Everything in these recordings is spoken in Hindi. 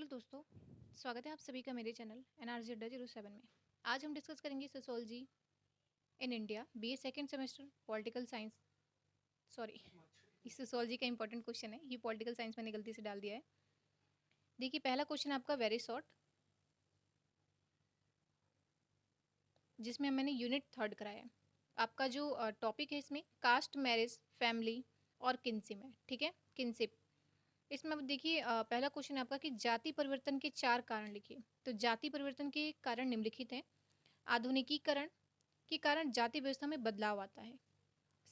हेलो दोस्तों, स्वागत है आप सभी का मेरे चैनल NRG अड्डा 07 में। आज हम डिस्कस करेंगे sociology in India BA second semester political science. Sorry, इस सोशियोलॉजी का इंपॉर्टेंट क्वेश्चन है, ये पॉलिटिकल साइंस मैंने गलती से डाल दिया है। देखिए पहला क्वेश्चन आपका वेरी शॉर्ट, जिसमें मैंने यूनिट थर्ड कराया है। आपका जो टॉपिक है इसमें कास्ट, मैरिज, फैमिली और किनशिप है। ठीक है, किनशिप। इसमें अब देखिए पहला क्वेश्चन है आपका कि जाति परिवर्तन के 4 कारण लिखिए। तो जाति परिवर्तन के कारण निम्नलिखित हैं। आधुनिकीकरण के कारण जाति व्यवस्था में बदलाव आता है।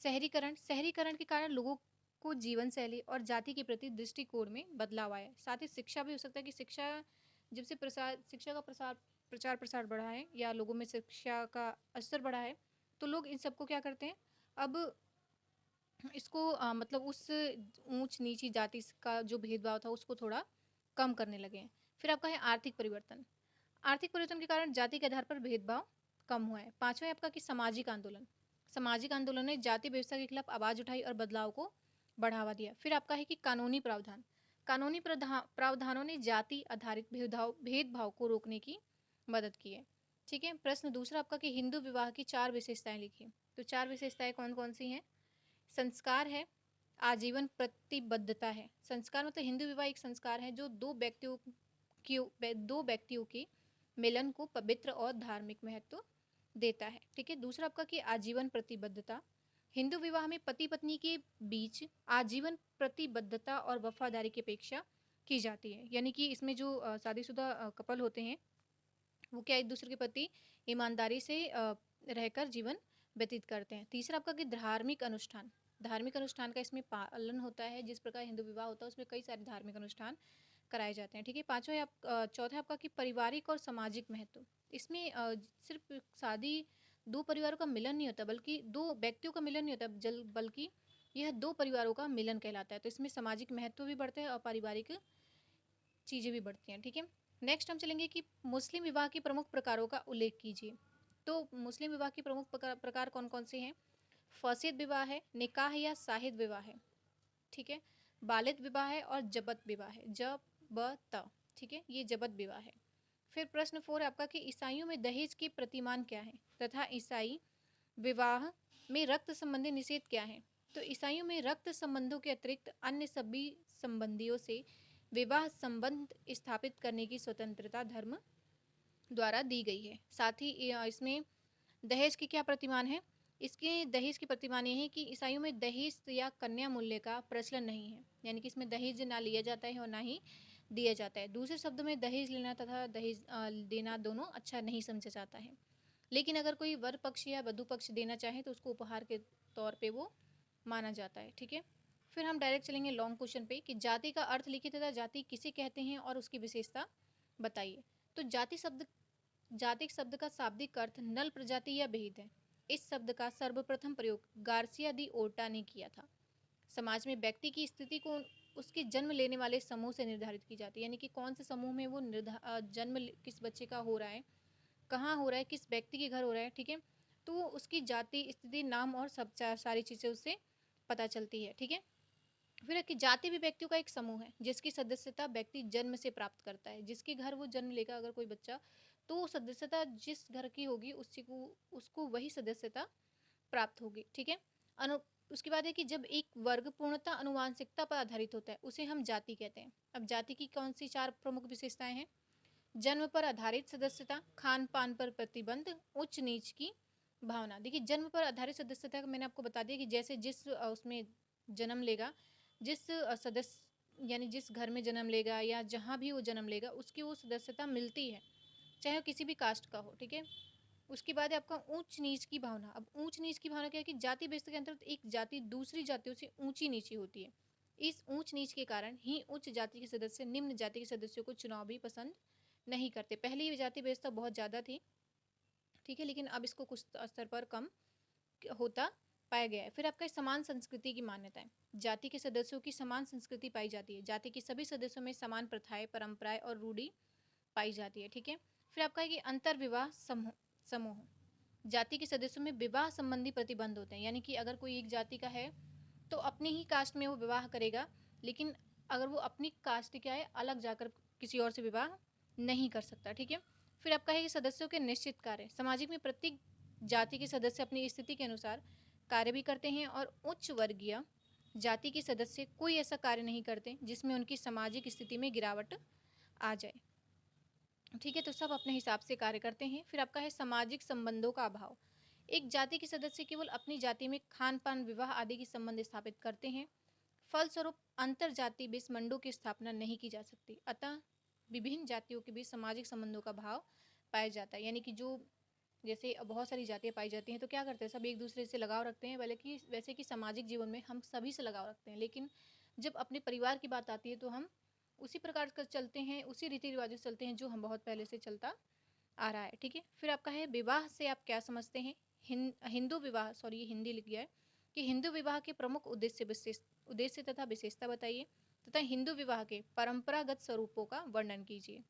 शहरीकरण, शहरीकरण के कारण लोगों को जीवन शैली और जाति के प्रति दृष्टिकोण में बदलाव आया। साथ ही शिक्षा भी हो सकता है कि जब से शिक्षा का प्रचार प्रसार बढ़ा है या लोगों में शिक्षा का असर बढ़ा है, तो लोग इन सबको क्या करते हैं, अब इसको मतलब उस ऊंच नीची जाति का जो भेदभाव था उसको थोड़ा कम करने लगे हैं। फिर आपका है आर्थिक परिवर्तन। आर्थिक परिवर्तन के कारण जाति के आधार पर भेदभाव कम हुआ है। पांचवा है आपका कि सामाजिक आंदोलन। सामाजिक आंदोलन ने जाति व्यवस्था के खिलाफ आवाज उठाई और बदलाव को बढ़ावा दिया। फिर आपका है कि कानूनी प्रावधान। कानूनी प्रावधानों ने जाति आधारित भेदभाव को रोकने की मदद की है। ठीक है, प्रश्न दूसरा आपका कि हिंदू विवाह की 4 विशेषताएं लिखिए। तो 4 विशेषताएं कौन कौन सी हैं? संस्कार है, आजीवन प्रतिबद्धता है। संस्कार मतलब हिंदू विवाह एक संस्कार है जो दो व्यक्तियों के मिलन को पवित्र और धार्मिक महत्व देता है। ठीक है, दूसरा आपका कि आजीवन प्रतिबद्धता। हिंदू विवाह में पति पत्नी के बीच आजीवन प्रतिबद्धता और वफादारी की अपेक्षा की जाती है। यानी कि इसमें जो शादीशुदा कपल होते हैं वो क्या एक दूसरे के प्रति ईमानदारी से रहकर जीवन व्यतीत करते हैं। तीसरा आपका कि धार्मिक अनुष्ठान। धार्मिक अनुष्ठान का इसमें पालन होता है। जिस प्रकार हिंदू विवाह होता है उसमें कई सारे धार्मिक अनुष्ठान कराए जाते हैं। ठीक है, पांचवा है चौथा है आपका कि पारिवारिक और सामाजिक महत्व। इसमें सिर्फ शादी दो परिवारों का मिलन नहीं होता, बल्कि दो व्यक्तियों का मिलन नहीं होता, बल्कि यह दो परिवारों का मिलन कहलाता है। तो इसमें सामाजिक महत्व भी बढ़ता है और पारिवारिक चीज़ें भी बढ़ती हैं। ठीक है, नेक्स्ट हम चलेंगे कि मुस्लिम विवाह के प्रमुख प्रकारों का उल्लेख कीजिए। तो मुस्लिम विवाह के प्रमुख प्रकार कौन कौन से हैं? फसीद विवाह है, निकाह या शाहिद विवाह है। ठीक है, बालिद विवाह है और जबत विवाह है। जबत, ठीक है, ये जबत विवाह है। फिर प्रश्न 4 है आपका कि ईसाइयों में दहेज के प्रतिमान क्या है तथा ईसाई विवाह में रक्त संबंधी निषेध क्या है? तो ईसाइयों में रक्त संबंधों के अतिरिक्त अन्य सभी संबंधियों से विवाह संबंध स्थापित करने की स्वतंत्रता धर्म द्वारा दी गई है। साथ ही इसमें दहेज के क्या प्रतिमान है? इसके दहेज की प्रतिमान ये है कि ईसाइयों में दहेज या कन्या मूल्य का प्रचलन नहीं है। यानी कि इसमें दहेज ना लिया जाता है और ना ही दिया जाता है। दूसरे शब्दों में दहेज लेना तथा दहेज देना दोनों अच्छा नहीं समझा जाता है। लेकिन अगर कोई वर पक्ष या वधु पक्ष देना चाहे तो उसको उपहार के तौर पे वो माना जाता है। ठीक है, फिर हम डायरेक्ट चलेंगे लॉन्ग क्वेश्चन पे कि जाति का अर्थ लिखिए तथा जाति किसे कहते हैं और उसकी विशेषता बताइए। तो जाति शब्द का शाब्दिक अर्थ नल प्रजाति या भेद है। इस शब्द का सर्वप्रथम प्रयोग गार्सिया दी ओर्टा ने किया था। समाज में व्यक्ति की स्थिति को उसके जन्म लेने वाले समूह से निर्धारित की जाती है। यानी कि कौन से समूह में वो किस बच्चे का हो रहा है, कहाँ हो रहा है, किस व्यक्ति के घर हो रहा है। ठीक है, तो उसकी जाति, स्थिति, नाम और सब सारी चीज़ें उससे पता चलती है। ठीक है, फिर है कि जाति भी व्यक्तियों का एक समूह है जिसकी सदस्यता व्यक्ति जन्म से प्राप्त करता है। जिसके घर वो जन्म लेगा अगर कोई बच्चा, तो सदस्यता जिस घर की होगी उसको वही सदस्यता प्राप्त होगी। ठीक है, उसके बाद है कि जब एक वर्ग पूर्णतः अनुवांशिकता पर आधारित होता है उसे हम जाति कहते हैं। अब जाति की कौन सी 4 प्रमुख विशेषताएं हैं? जन्म पर आधारित सदस्यता, खान पान पर प्रतिबंध, उच्च नीच की भावना। देखिए जन्म पर आधारित सदस्यता मैंने आपको बता दिया कि जैसे जिस उसमें जन्म लेगा, जिस सदस्य यानी जिस घर में जन्म लेगा या जहाँ भी वो जन्म लेगा उसकी वो सदस्यता मिलती है, चाहे वो किसी भी कास्ट का हो। ठीक है, उसके बाद है आपका ऊंच नीच की भावना। अब ऊंच नीच की भावना क्या है कि जाति व्यवस्था के अंतर्गत एक जाति दूसरी जातियों से ऊंची नीची होती है। इस ऊंच नीच के कारण ही उच्च जाति के सदस्य निम्न जाति के सदस्यों को चुनाव भी पसंद नहीं करते। पहले ये जाति व्यवस्था बहुत ज़्यादा थी। ठीक है, लेकिन अब इसको कुछ स्तर पर कम होता पाया गया है। फिर आपका समान संस्कृति की मान्यता है। जाति के सदस्यों की समान संस्कृति पाई जाती है। जाति के सभी सदस्यों में समान प्रथाएं, परंपराएं और रूढ़ी पाई जाती है। ठीक है, फिर आपका है कि अंतर विवाह समूह। जाति के सदस्यों में विवाह संबंधी प्रतिबंध होते हैं। यानी कि अगर कोई एक जाति का है तो अपनी ही कास्ट में वो विवाह करेगा, लेकिन अगर वो अपनी कास्ट क्या है अलग जाकर किसी और से विवाह नहीं कर सकता। ठीक है, फिर आपका है कि सदस्यों के निश्चित कार्य। सामाजिक में प्रत्येक जाति के सदस्य अपनी स्थिति के अनुसार कार्य भी करते हैं और उच्च वर्गीय जाति के सदस्य कोई ऐसा कार्य नहीं करते जिसमें उनकी सामाजिक स्थिति में गिरावट आ जाए। ठीक है, तो सब अपने हिसाब से कार्य करते हैं। फिर आपका है सामाजिक संबंधों का अभाव। एक जाति के सदस्य केवल अपनी जाति में खान पान, विवाह आदि के संबंध स्थापित करते हैं। फलस्वरूप अंतर जाति बीच मंडों की स्थापना नहीं की जा सकती। अतः विभिन्न जातियों के बीच सामाजिक संबंधों का भाव पाया जाता है। यानी कि जो जैसे बहुत सारी जातियाँ पाई जाती हैं तो क्या करते हैं, सब एक दूसरे से लगाव रखते हैं, बल्कि वैसे कि सामाजिक जीवन में हम सभी से लगाव रखते हैं, लेकिन जब अपने परिवार की बात आती है तो हम उसी प्रकार का चलते हैं, उसी रीति रिवाजों से चलते हैं जो हम बहुत पहले से चलता आ रहा है। ठीक है, फिर आपका है विवाह से आप क्या समझते हैं। हिंदू विवाह, सॉरी ये हिंदी लिख गया है, कि हिंदू विवाह के प्रमुख उद्देश्य तथा विशेषता बताइए तथा हिंदू विवाह के परंपरागत स्वरूपों का वर्णन कीजिए।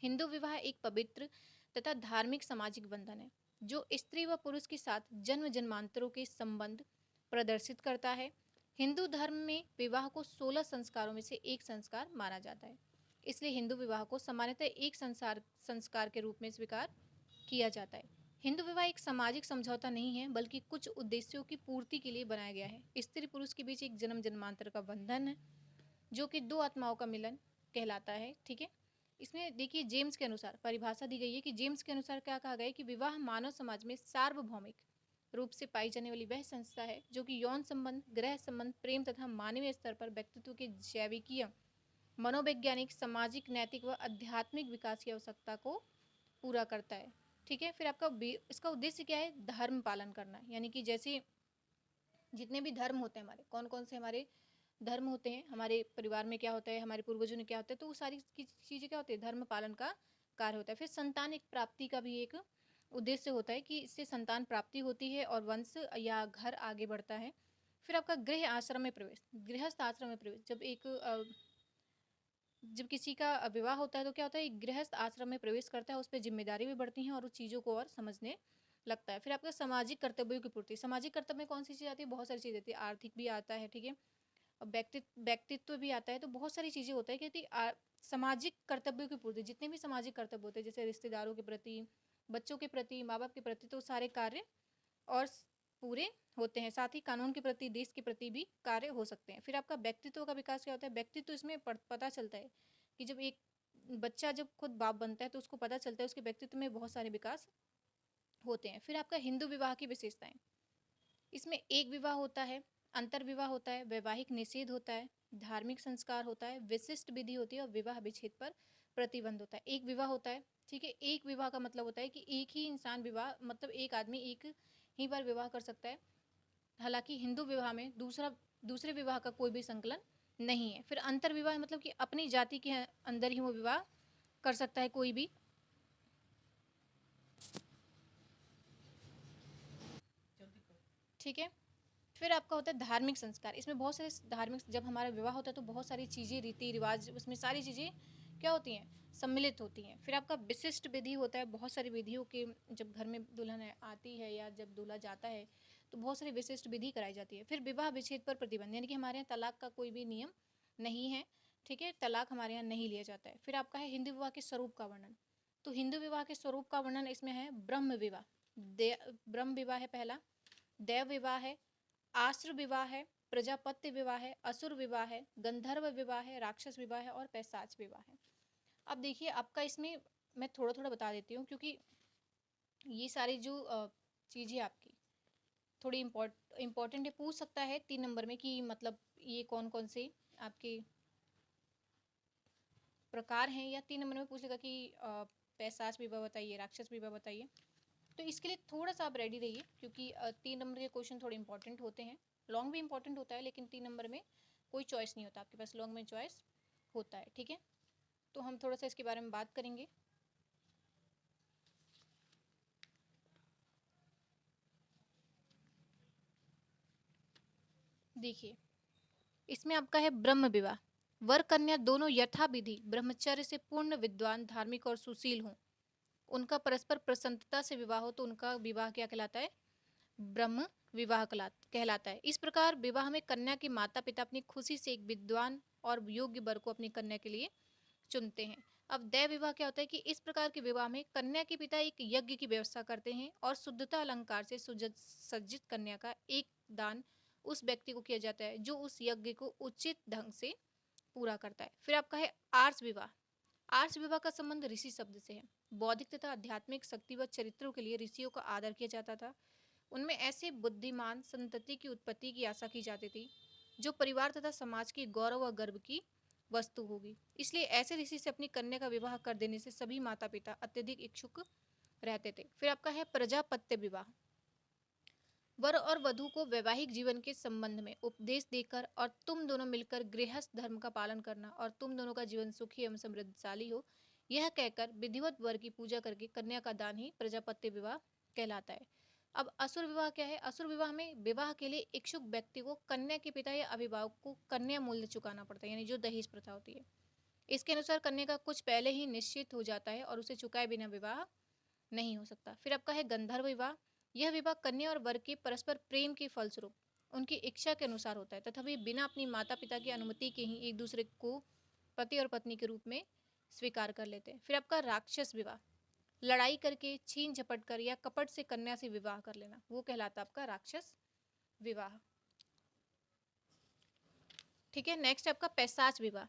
हिंदू विवाह एक पवित्र तथा धार्मिक सामाजिक बंधन है जो स्त्री व पुरुष के साथ जन्म जन्मांतरों के संबंध प्रदर्शित करता है। हिंदू धर्म में विवाह को 16 संस्कारों में से एक संस्कार माना जाता है, इसलिए हिंदू विवाह को सामान्यतः एक संस्कार के रूप में स्वीकार किया जाता है। हिंदू विवाह एक सामाजिक समझौता नहीं है, बल्कि कुछ उद्देश्यों की पूर्ति के लिए बनाया गया है। स्त्री पुरुष के बीच एक जन्म जन्मांतर का बंधन है जो कि दो आत्माओं का मिलन कहलाता है। ठीक है, इसमें देखिए जेम्स के अनुसार परिभाषा दी गई है कि जेम्स के अनुसार क्या कहा गया है कि विवाह मानव समाज में सार्वभौमिक रूप से पाई जाने वाली वह संस्था है जो कि यौन संबंध, गृह संबंध, प्रेम तथा मानवीय स्तर पर व्यक्तित्व के जैविकीय, मनोवैज्ञानिक, सामाजिक, नैतिक व आध्यात्मिक विकास की आवश्यकता को पूरा करता है। ठीक है, फिर आपका इसका उद्देश्य क्या है, धर्म पालन करना। यानी कि जैसे जितने भी धर्म होते हैं हमारे, कौन कौन से हमारे धर्म होते हैं, हमारे परिवार में क्या होता है, हमारे पूर्वजों ने क्या होता है, तो वो सारी चीज़ें क्या होती है, धर्म पालन का कार्य होता है। फिर संतान एक प्राप्ति का भी एक उद्देश्य होता है कि इससे संतान प्राप्ति होती है और वंश या घर आगे बढ़ता है। फिर आपका गृह आश्रम में प्रवेश, गृहस्थ आश्रम में प्रवेश, जब किसी का विवाह होता है तो क्या होता है, एक गृहस्थ आश्रम में प्रवेश करता है, उस पर जिम्मेदारी भी बढ़ती है और उस चीज़ों को और समझने लगता है। फिर आपका सामाजिक कर्तव्यों की पूर्ति, सामाजिक कर्तव्य में कौन सी चीज़ आती है, बहुत सारी चीज़ आती है, आर्थिक भी आता है। ठीक है, व्यक्तित्व भी आता है, तो बहुत सारी चीज़ें होता है कि सामाजिक कर्तव्यों की पूर्ति, जितने भी सामाजिक कर्तव्य होते हैं जैसे रिश्तेदारों के प्रति, बच्चों के प्रति, माँ बाप के प्रति, तो सारे कार्य और पूरे होते हैं। साथ ही कानून के प्रति, देश के प्रति भी कार्य हो सकते हैं। फिर आपका व्यक्तित्व का विकास क्या होता है, व्यक्तित्व इसमें पता चलता है कि जब एक बच्चा जब खुद बाप बनता है तो उसको पता चलता है उसके व्यक्तित्व में बहुत सारे विकास होते हैं। फिर आपका हिंदू विवाह की विशेषताएं, इसमें एक विवाह होता है, अंतर विवाह होता है, वैवाहिक निषेध होता है, धार्मिक संस्कार होता है, विशिष्ट विधि होती है और विवाह विच्छेद पर प्रतिबंध होता है। एक विवाह होता है, ठीक है, एक विवाह का मतलब होता है कि एक ही इंसान विवाह, मतलब एक आदमी एक ही बार विवाह कर सकता है। हालांकि हिंदू विवाह में दूसरे विवाह का कोई भी संकलन नहीं है। फिर अंतर विवाह मतलब कि अपनी जाति के अंदर ही वो विवाह कर सकता है कोई भी। ठीक है, फिर आपका होता है धार्मिक संस्कार। इसमें बहुत सारे धार्मिक, जब हमारा विवाह होता है तो बहुत सारी चीज़ें, रीति रिवाज, उसमें सारी चीज़ें क्या होती हैं, सम्मिलित होती हैं। फिर आपका विशिष्ट विधि होता है, बहुत सारी विधियों के, जब घर में दुल्हन आती है या जब दूल्हा जाता है तो बहुत सारी विशिष्ट विधि कराई जाती है। फिर विवाह विच्छेद पर प्रतिबंध, यानी कि हमारे यहाँ तलाक का कोई भी नियम नहीं है। ठीक है, तलाक हमारे यहाँ नहीं लिया जाता है। फिर आपका है हिंदू विवाह के स्वरूप का वर्णन। तो हिंदू विवाह के स्वरूप का वर्णन इसमें है ब्रह्म विवाह, ब्रह्म विवाह है पहला, देव विवाह है, आश्र विवाह है, प्रजापत्य विवाह है, असुर विवाह है, गंधर्व विवाह है, राक्षस विवाह है और पैशाच विवाह है। अब देखिए आपका इसमें मैं थोड़ा थोड़ा बता देती हूँ, क्योंकि ये सारी जो चीज़ें आपकी थोड़ी इम्पोर्टेंट है, पूछ सकता है 3 नंबर में कि मतलब ये कौन कौन से आपके प्रकार हैं, या 3 नंबर में पूछ लेगा कि पैशाच विवाह बताइए, राक्षस विवाह बताइए। तो इसके लिए थोड़ा सा आप रेडी रहिए, क्योंकि 3 नंबर के क्वेश्चन थोड़े इंपॉर्टेंट होते हैं। लॉन्ग भी इंपॉर्टेंट होता है, लेकिन 3 नंबर में कोई चॉइस नहीं होता आपके पास, लॉन्ग में चॉइस होता है। ठीक है, तो हम थोड़ा सा इसके बारे में बात करेंगे। देखिए, इसमें आपका है ब्रह्म विवाह। वर कन्या दोनों यथा विधि ब्रह्मचर्य से पूर्ण विद्वान, धार्मिक और सुशील हों, उनका परस्पर प्रसन्नता से विवाह हो तो उनका विवाह क्या कहलाता है, ब्रह्म विवाह कहलाता है। इस प्रकार विवाह में कन्या के माता पिता अपनी खुशी से एक विद्वान और योग्य वर को अपनी कन्या के लिए चुनते हैं। अब दैव विवाह क्या होता है कि इस प्रकार के विवाह में कन्या के पिता एक यज्ञ की व्यवस्था करते हैं और शुद्धता अलंकार से सज्जित कन्या का एक दान उस व्यक्ति को किया जाता है जो उस यज्ञ को उचित ढंग से पूरा करता है। फिर आपका है आर्ष विवाह। आर्ष विवाह का संबंध ऋषि शब्द से है। बौद्धिक तथा आध्यात्मिक शक्ति व चरित्रों के लिए ऋषियों का आदर किया जाता था। उनमें ऐसे बुद्धिमान संतति की उत्पत्ति की आशा की जाती थी जो परिवार तथा समाज की गौरव व गर्व की वस्तु होगी। इसलिए ऐसे ऋषि से अपनी कन्या का विवाह कर देने से सभी माता पिता अत्यधिक इच्छुक रहते थे। फिर आपका है प्रजापत्य विवाह। वर और वधु को वैवाहिक जीवन के संबंध में उपदेश देकर और तुम दोनों मिलकर गृहस्थ धर्म का पालन करना और तुम दोनों का जीवन सुखी एवं समृद्धशाली हो, यह कहकर विधिवत वर की पूजा करके कन्या का दान ही प्रजापत्य विवाह कहलाता है। अब असुर विवाह क्या है? असुर विवाह में विवाह के लिए इच्छुक व्यक्ति को कन्या के पिता या अभिभावक को कन्या मूल्य चुकाना पड़ता है, यानी जो दहेज प्रथा होती है। इसके अनुसार कन्या का कुछ पहले ही निश्चित हो जाता है और उसे चुकाए बिना विवाह नहीं हो सकता। फिर आपका है गंधर्व विवाह। यह विवाह कन्या और वर के परस्पर प्रेम के फलस्वरूप उनकी इच्छा के अनुसार होता है तथा वे बिना अपनी माता पिता की अनुमति के ही एक दूसरे को पति और पत्नी के रूप में स्वीकार कर लेते हैं। फिर आपका राक्षस विवाह। लड़ाई करके, छीन झपट कर या कपट से कन्या से विवाह कर लेना, वो कहलाता है आपका राक्षस विवाह। ठीक है, नेक्स्ट आपका पैशाच विवाह।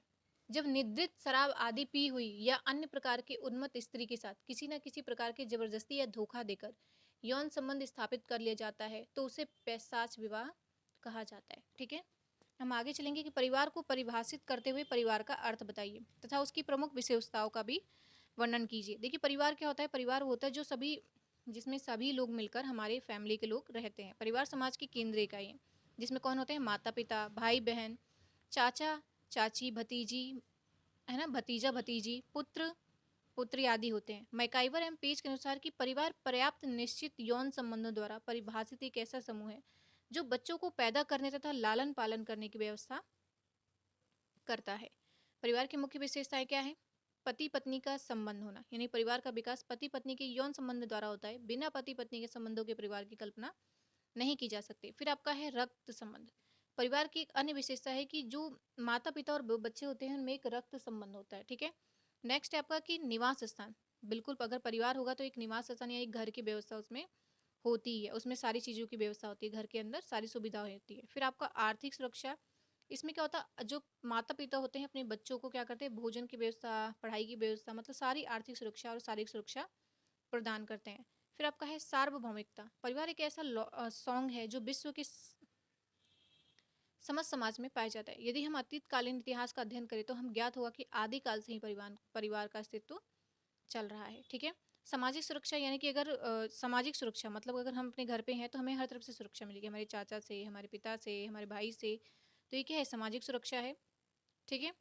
जब निद्रित शराब आदि पी हुई या अन्य प्रकार के उन्मत्त स्त्री के साथ किसी न किसी प्रकार की जबरदस्ती या धोखा देकर यौन संबंध स्थापित कर लिया जाता है तो उसे पैशाच विवाह कहा जाता है। ठीक है, हम आगे चलेंगे कि परिवार को परिभाषित करते हुए परिवार का अर्थ बताइए तथा उसकी प्रमुख विशेषताओं का भी वर्णन कीजिए। देखिए, परिवार क्या होता है? परिवार होता है जो जिसमें सभी लोग मिलकर हमारे फैमिली के लोग रहते हैं। परिवार समाज की केंद्रीय इकाई है जिसमें कौन होते हैं? माता पिता, भाई बहन, चाचा चाची, भतीजी, है ना, भतीजा भतीजी, पुत्र पुत्री आदि होते हैं। मैकाइवर एवं पेज के अनुसार कि परिवार पर्याप्त निश्चित यौन संबंधों द्वारा परिभाषित एक ऐसा समूह है जो बच्चों को पैदा करने तथा लालन पालन करने की व्यवस्था करता है। परिवार की मुख्य विशेषताएं क्या है? पति पत्नी का संबंध होना, यानी परिवार का विकास पति पत्नी के यौन संबंध द्वारा होता है। बिना पति पत्नी के संबंधों के परिवार की कल्पना नहीं की जा सकती। फिर आपका है रक्त संबंध। परिवार की एक अन्य विशेषता है कि जो माता पिता और बच्चे होते हैं उनमें एक रक्त संबंध होता है। ठीक है, नेक्स्ट है आपका कि निवास स्थान। बिल्कुल, अगर परिवार होगा तो एक निवास स्थान या एक घर की व्यवस्था उसमें होती है, उसमें सारी चीज़ों की व्यवस्था होती है, घर के अंदर सारी सुविधा होती है। फिर आपका आर्थिक सुरक्षा। इसमें क्या होता है? जो माता पिता होते हैं अपने बच्चों को क्या करते हैं? भोजन की व्यवस्था, पढ़ाई की व्यवस्था, मतलब सारी आर्थिक सुरक्षा और शारीरिक सुरक्षा प्रदान करते हैं। फिर आपका है सार्वभौमिकता। परिवार एक ऐसा सॉन्ग है जो विश्व के समस्त समाज में पाया जाता है। यदि हम अतीतकालीन इतिहास का अध्ययन करें तो हम ज्ञात होगा कि आदिकाल से ही परिवार का अस्तित्व चल रहा है। ठीक है, सामाजिक सुरक्षा, यानी कि अगर सामाजिक सुरक्षा मतलब अगर हम अपने घर पे हैं तो हमें हर तरफ से सुरक्षा मिलेगी, हमारे चाचा से, हमारे पिता से, हमारे भाई से। तो ये क्या है? सामाजिक सुरक्षा है। ठीक है,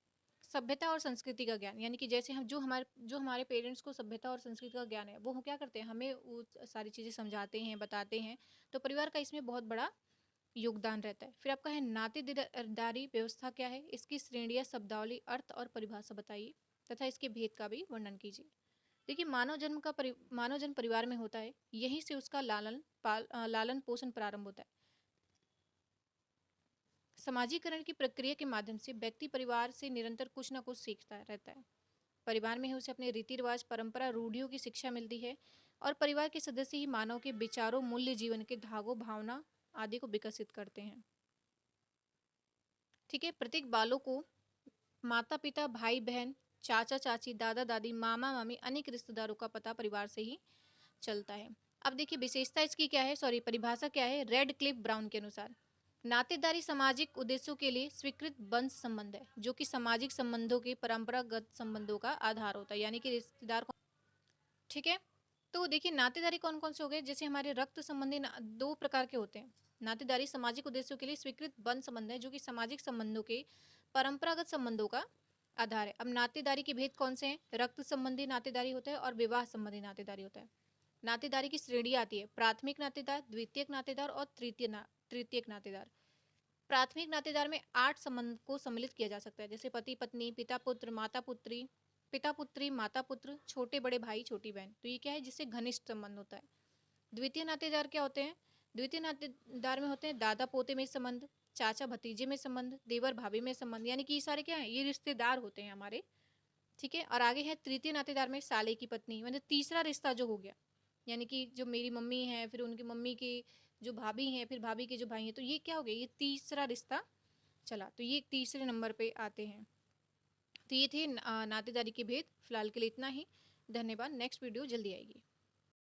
सभ्यता और संस्कृति का ज्ञान, यानी कि जैसे हम जो हमारे पेरेंट्स को सभ्यता और संस्कृति का ज्ञान है वो हम क्या करते हैं? हमें वो सारी चीज़ें समझाते हैं, बताते हैं। तो परिवार का इसमें बहुत बड़ा योगदान रहता है। फिर आपका है नातेदारी व्यवस्था क्या है? इसकी श्रेणियाँ, शब्दावली, अर्थ और परिभाषा बताइए तथा इसके भेद का भी वर्णन कीजिए। देखिए, मानव जन्म परिवार में होता है, यहीं से उसका लालन पोषण प्रारंभ होता है। समाजीकरण की प्रक्रिया के माध्यम से व्यक्ति परिवार से निरंतर कुछ ना कुछ सीखता रहता है। परिवार में ही उसे अपने रीति रिवाज, परंपरा, रूढ़ियों की शिक्षा मिलती है और परिवार के सदस्य ही मानव के विचारों, मूल्य, जीवन के धागों, भावना आदि को विकसित करते हैं। ठीक है, प्रत्येक बालों को माता पिता, भाई बहन, चाचा चाची, दादा दादी, मामा मामी, अनेक रिश्तेदारों का पता परिवार से ही चलता है। अब देखिए, विशेषता इसकी क्या है? सॉरी, परिभाषा क्या है? रेड क्लिफ ब्राउन के अनुसार नातेदारी सामाजिक उद्देश्यों के लिए स्वीकृत वंश संबंध है जो कि सामाजिक संबंधों के परंपरागत संबंधों का आधार होता है, यानी कि रिश्तेदार ठीक है, तो देखिए नातेदारी कौन कौन से हो गए? जैसे हमारे रक्त संबंधी दो प्रकार के होते हैं। नातेदारी सामाजिक उद्देश्यों के लिए स्वीकृत वंश संबंध है जो कि सामाजिक संबंधों के परंपरागत संबंधों का आधार है। अब नातेदारी के भेद कौन से हैं? रक्त संबंधी नातेदारी होता है और विवाह संबंधी नातेदारी होता है। नातेदारी की श्रेणी आती है प्राथमिक नातेदार, द्वितीयक नातेदार और तृतीयक नातेदार। प्राथमिक नातेदार में 8 संबंध को सम्मिलित किया जा सकता है, जैसे पति पत्नी, पिता पुत्र, माता पुत्री, पिता पुत्री, माता पुत्र, छोटे बड़े भाई, छोटी बहन। तो ये क्या है? जिससे घनिष्ठ संबंध होता है। द्वितीय नातेदार क्या होते हैं? द्वितीय नातेदार में होते हैं दादा पोते में संबंध, चाचा भतीजे में संबंध, देवर भाभी में संबंध, यानी कि ये सारे क्या है? ये रिश्तेदार होते हैं हमारे ठीक है। और आगे है तृतीय नातेदार में साले की पत्नी, मतलब तीसरा रिश्ता जो हो गया, यानी कि जो मेरी मम्मी है, फिर उनकी मम्मी की जो भाभी हैं, फिर भाभी के जो भाई हैं, तो ये क्या हो गया, ये तीसरा रिश्ता चला, तो ये तीसरे नंबर पे आते हैं। तो ये थे नातेदारी के भेद। फिलहाल के लिए इतना ही। धन्यवाद। नेक्स्ट वीडियो जल्दी आएगी।